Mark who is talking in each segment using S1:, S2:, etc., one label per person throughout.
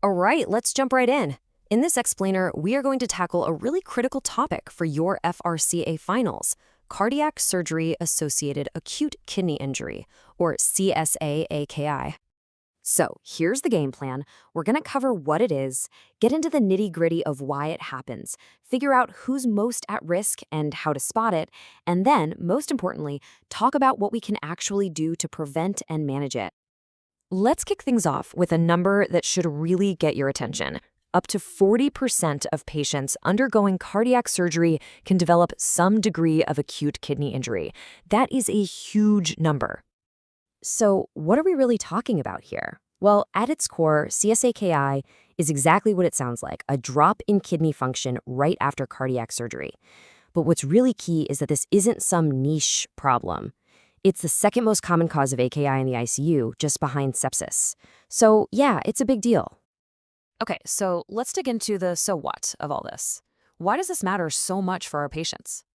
S1: All right, let's jump right in. In this explainer, we are going to tackle a really critical topic for your FRCA finals: cardiac surgery-associated acute kidney injury, or CSA-AKI. So here's the game plan. We're going to cover what it is, get into the nitty-gritty of why it happens, figure out who's most at risk and how to spot it, and then, most importantly, talk about what we can actually do to prevent and manage it. Let's kick things off with a number that should really get your attention. Up to 40% of patients undergoing cardiac surgery can develop some degree of acute kidney injury. That is a huge number. So, what are we really talking about here? Well, at its core, CSA-AKI is exactly what it sounds like: a drop in kidney function right after cardiac surgery. But what's really key is that this isn't some niche problem. It's the second most common cause of AKI in the ICU, just behind sepsis. So, yeah, it's a big deal. Okay, so let's dig into the so what of all this. Why does this matter so much for our patients?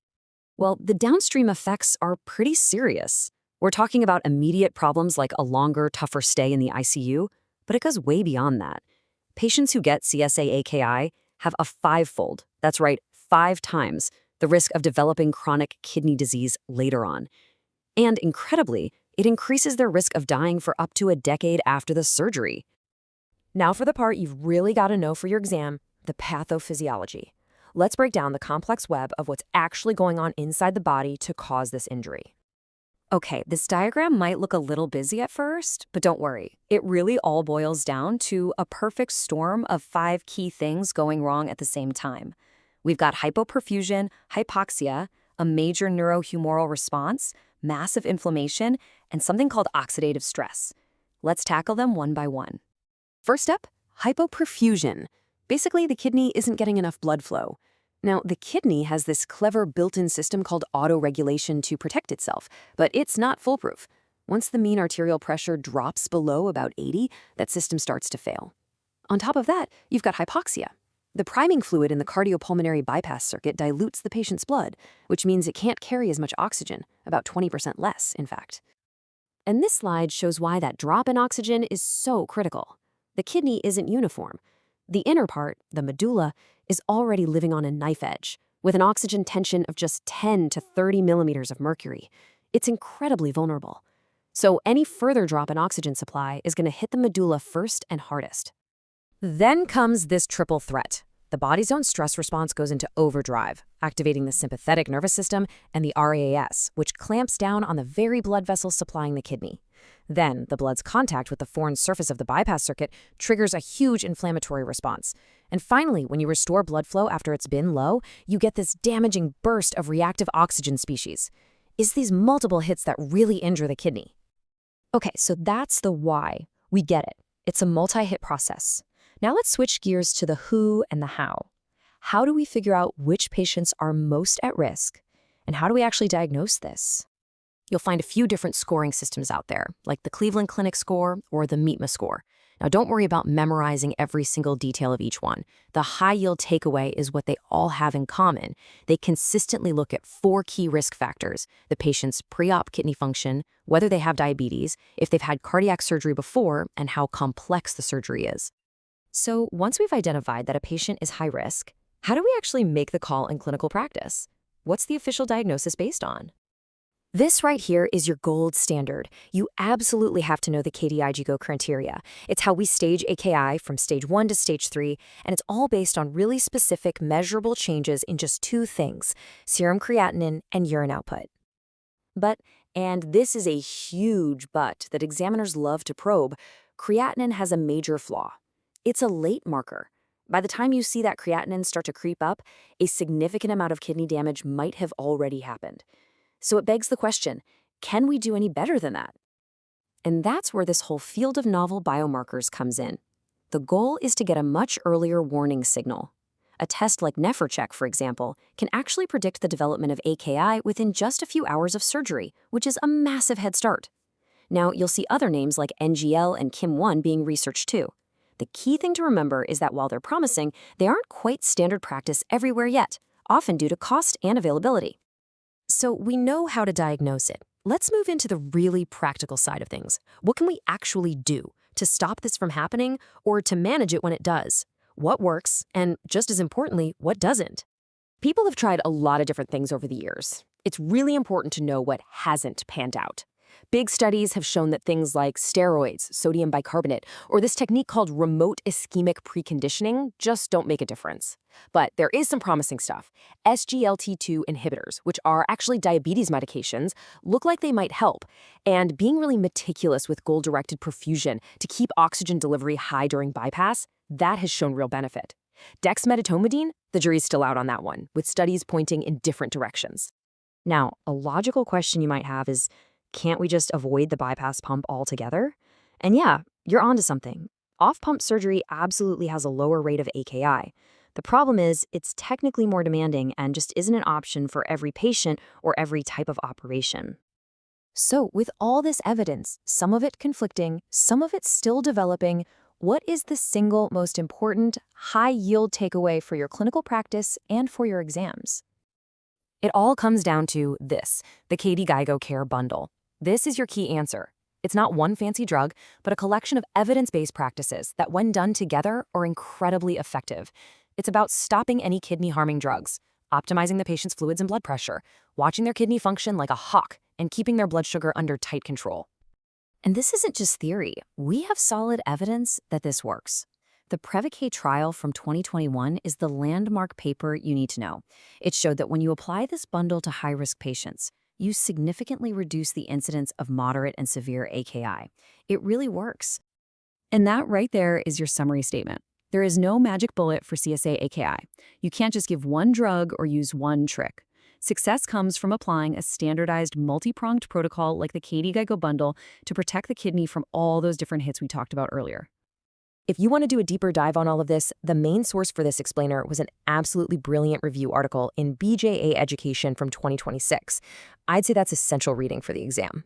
S1: Well, the downstream effects are pretty serious. We're talking about immediate problems like a longer, tougher stay in the ICU, but it goes way beyond that. Patients who get CSA-AKI have a five-fold, that's right, 5 times, the risk of developing chronic kidney disease later on. And incredibly, it increases their risk of dying for up to a decade after the surgery. Now for the part you've really got to know for your exam, the pathophysiology. Let's break down the complex web of what's actually going on inside the body to cause this injury. Okay, this diagram might look a little busy at first, but don't worry. It really all boils down to a perfect storm of 5 key things going wrong at the same time. We've got hypoperfusion, hypoxia, a major neurohumoral response, massive inflammation, and something called oxidative stress. Let's tackle them one by one. First up, hypoperfusion. Basically, the kidney isn't getting enough blood flow. Now, the kidney has this clever built-in system called autoregulation to protect itself, but it's not foolproof. Once the mean arterial pressure drops below about 80, that system starts to fail. On top of that, you've got hypoxia. The priming fluid in the cardiopulmonary bypass circuit dilutes the patient's blood, which means it can't carry as much oxygen, about 20% less, in fact. And this slide shows why that drop in oxygen is so critical. The kidney isn't uniform. The inner part, the medulla, is already living on a knife edge, with an oxygen tension of just 10 to 30 millimeters of mercury. It's incredibly vulnerable. So any further drop in oxygen supply is going to hit the medulla first and hardest. Then comes this triple threat. The body's own stress response goes into overdrive, activating the sympathetic nervous system and the RAS, which clamps down on the very blood vessels supplying the kidney. Then, the blood's contact with the foreign surface of the bypass circuit triggers a huge inflammatory response. And finally, when you restore blood flow after it's been low, you get this damaging burst of reactive oxygen species. It's these multiple hits that really injure the kidney. Okay, so that's the why. We get it. It's a multi-hit process. Now let's switch gears to the who and the how. How do we figure out which patients are most at risk? And how do we actually diagnose this? You'll find a few different scoring systems out there, like the Cleveland Clinic score or the METMA score. Now, don't worry about memorizing every single detail of each one. The high-yield takeaway is what they all have in common. They consistently look at 4 key risk factors: the patient's pre-op kidney function, whether they have diabetes, if they've had cardiac surgery before, and how complex the surgery is. So once we've identified that a patient is high risk, how do we actually make the call in clinical practice? What's the official diagnosis based on? This right here is your gold standard. You absolutely have to know the KDIGO criteria. It's how we stage AKI from stage 1 to stage 3, and it's all based on really specific, measurable changes in just 2 things: serum creatinine and urine output. But, and this is a huge but that examiners love to probe, creatinine has a major flaw. It's a late marker. By the time you see that creatinine start to creep up, a significant amount of kidney damage might have already happened. So it begs the question, can we do any better than that? And that's where this whole field of novel biomarkers comes in. The goal is to get a much earlier warning signal. A test like NEPHRCheck, for example, can actually predict the development of AKI within just a few hours of surgery, which is a massive head start. Now, you'll see other names like NGL and KIM1 being researched too. The key thing to remember is that while they're promising, they aren't quite standard practice everywhere yet, often due to cost and availability. So we know how to diagnose it. Let's move into the really practical side of things. What can we actually do? to stop this from happening or to manage it when it does? What works, and just as importantly, what doesn't? People have tried a lot of different things over the years. It's really important to know what hasn't panned out. Big studies have shown that things like steroids, sodium bicarbonate, or this technique called remote ischemic preconditioning just don't make a difference. But there is some promising stuff. SGLT2 inhibitors, which are actually diabetes medications, look like they might help. And being really meticulous with goal-directed perfusion to keep oxygen delivery high during bypass, that has shown real benefit. Dexmedetomidine, the jury's still out on that one, with studies pointing in different directions. Now, a logical question you might have is, can't we just avoid the bypass pump altogether? And yeah, you're onto something. Off-pump surgery absolutely has a lower rate of AKI. The problem is, it's technically more demanding and just isn't an option for every patient or every type of operation. So, with all this evidence, some of it conflicting, some of it still developing, what is the single most important, high-yield takeaway for your clinical practice and for your exams? It all comes down to this, the KDIGO Care Bundle. This is your key answer. It's not one fancy drug, but a collection of evidence-based practices that, when done together, are incredibly effective. It's about stopping any kidney-harming drugs, optimizing the patient's fluids and blood pressure, watching their kidney function like a hawk, and keeping their blood sugar under tight control. And this isn't just theory. We have solid evidence that this works. The Preoperative trial from 2021 is the landmark paper you need to know. It showed that when you apply this bundle to high-risk patients, you significantly reduce the incidence of moderate and severe AKI. It really works. And that right there is your summary statement. There is no magic bullet for CSA-AKI. You can't just give one drug or use one trick. Success comes from applying a standardized multi-pronged protocol like the KDIGO bundle to protect the kidney from all those different hits we talked about earlier. If you want to do a deeper dive on all of this, the main source for this explainer was an absolutely brilliant review article in BJA Education from 2026. I'd say that's essential reading for the exam.